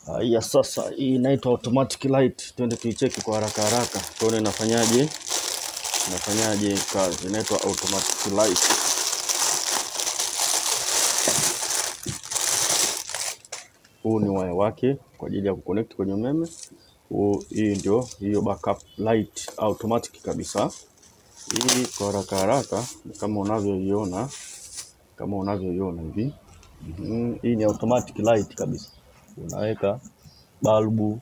Haya sasa, hii inaitwa automatic light. Twende tuicheki kwa haraka haraka tuone inafanyaje kazi. Inaitwa automatic light. Huu ni waya wake kwa ajili ya kuconnect kwenye umeme. Hii ndio hiyo backup light automatic kabisa. Hii kwa haraka haraka kama unavyoiona hivi. Hii ni automatic light kabisa. Unaweka balbu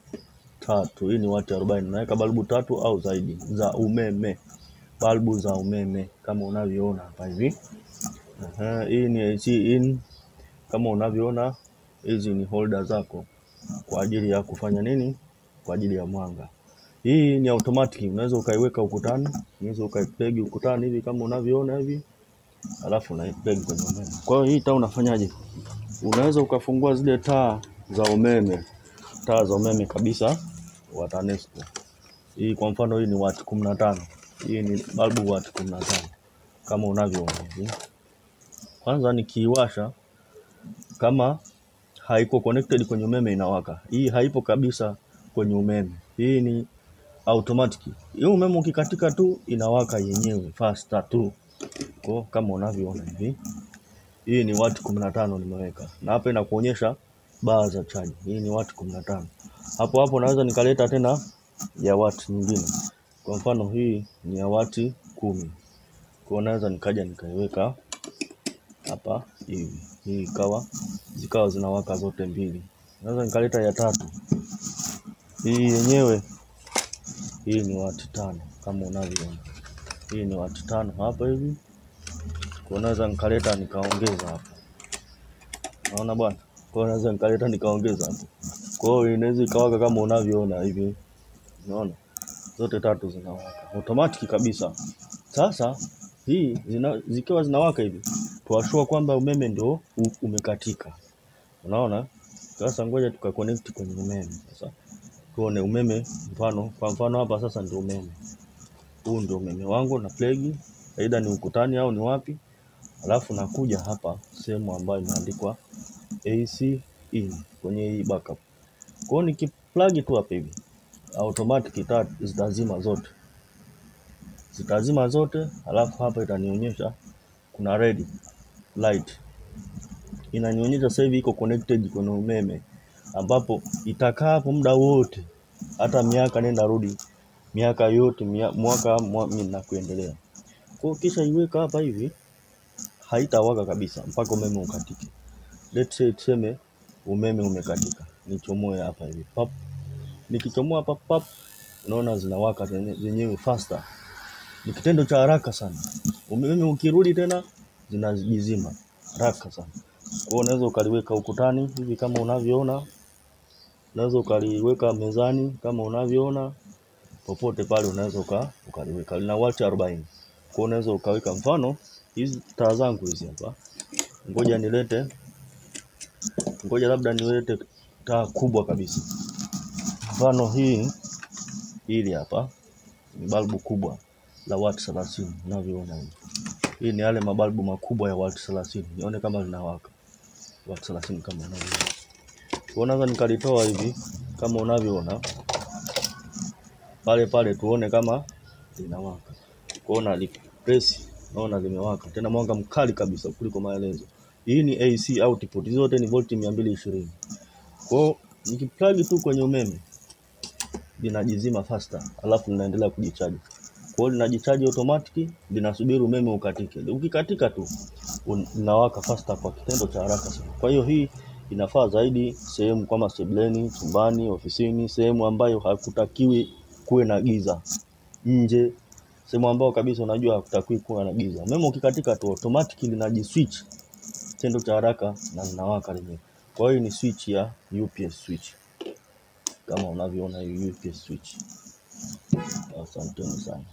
3. Hii ni wati 40. Unaweka balbu 3 au zaidi za umeme. Balbu za umeme kama unavyoona hapa hivi. Hii ni AC in. Kama unavyoona hizi ni holder zako kwa ajili ya kufanya nini? Kwa ajili ya mwanga. Hii ni automatic, unaweza ukaiweka ukutani, unaweza ukaiplug ukutani hivi kama unavyoona hivi. Alafu unaiplug kwenye umeme. Kwa hiyo hii taa unafanyaje? Unaweza ukafungua zile taa za umeme kabisa wa TANESCO. Hii kwa mfano hii ni wati 15. Hii ni balbu wati 15 kama unavyoona hivi. Kwanza nikiiwasha, kama haiko connected kwenye umeme inawaka. Hii haipo kabisa kwenye umeme. Hii ni automatic. Hii umeme ukikatika tu inawaka yenyewe faster tu. Kwa kama unavyoona hivi. Hii ni wati 15 nimeweka. Na hapa inakuonyesha baa za charge. Hii ni wati 15. Hapo naweza nikaleta tena ya wati nyingine. Kwa mfano hii ni ya wati 10. Kwa naweza nikaja nikaiweka hapa hivi. Hii zikawa zinawaka zote mbili. Naweza nikaleta ya 3. Hii yenyewe hii ni wati 5 kama unavyoona. Hii ni wati 5 hapa hivi. Kwa naweza nikaleta nikaongeza hapa. Naona bwana. Kwa naweza nikaleta nikaongeza hapo. Kwa hiyo inaweza ikawaka kama unavyoona hivi. Unaona? Zote 3 zinawaka. Automatic kabisa. Sasa hii zikiwa zinawaka hivi, tuashua kwamba umeme ndio umekatika. Unaona? Sasa ngoja tukaconnect kwenye umeme. Sasa tuone umeme kwa mfano hapa sasa ndio umeme. Huu ndio umeme wangu na plug, aidha ni ukutani au ni wapi. Alafu nakuja hapa sehemu ambayo imeandikwa AC in kwenye hii backup. Kwa hiyo nikiplug tu hapa hivi, automatic taa zitazima zote. Alafu hapa itanionyesha kuna red light. Inanionyesha sasa hivi iko connected kwenye umeme, ambapo itakaa hapo muda wote, hata miaka nenda rudi, miaka yote mwaka na kuendelea. Kwa kisha iweka hapa hivi, haitawaka kabisa mpaka umeme ukatike. Let's say tuseme umeme umekatika, nichomoe hapa hivi pap. Nikichomoa hapa pap, unaona zinawaka zenyewe faster. Ni kitendo cha haraka sana. Umeme ukirudi tena zinajizima haraka sana. Kwa unaweza ukaliweka ukutani hivi kama unavyoona. Unaweza ukaliweka mezani kama unavyoona. Popote pale unaweza ukaliweka. Lina wati 40. Kwa unaweza ukaweka mfano hizi taa zangu hizi hapa. Ngoja labda nilete taa kubwa kabisa. Mfano hili hapa ni balbu kubwa la wati 30 unavyoona hivi. Hii ni yale mabalbu makubwa ya wati 30. Nione kama linawaka. Wati 30 kama unavyoona. Unaweza nikalitoa hivi kama unavyoona. Pale tuone kama linawaka. Kuona press, naona limewaka. Tena mwanga mkali kabisa kuliko maelezo. Hii ni AC output. Zote ni volti 220. Kwa nikiplug tu kwenye umeme linajizima faster, alafu linaendelea kujichaji. Kwa hiyo linajichaji automatic, linasubiri umeme ukatike. Ukikatika tu linawaka faster kwa kitendo cha haraka sana. Kwa hiyo hii inafaa zaidi sehemu kama sebuleni, chumbani, ofisini, sehemu ambayo hakutakiwi kuwe na giza. Nje, sehemu ambayo kabisa unajua hakutakiwi kuwe na giza. Umeme ukikatika tu automatic linajiswitch kitendo cha haraka na linawaka lenyewe. Kwa hiyo ni switch ya UPS switch. Kama unavyoona hii UPS switch. Asante sana.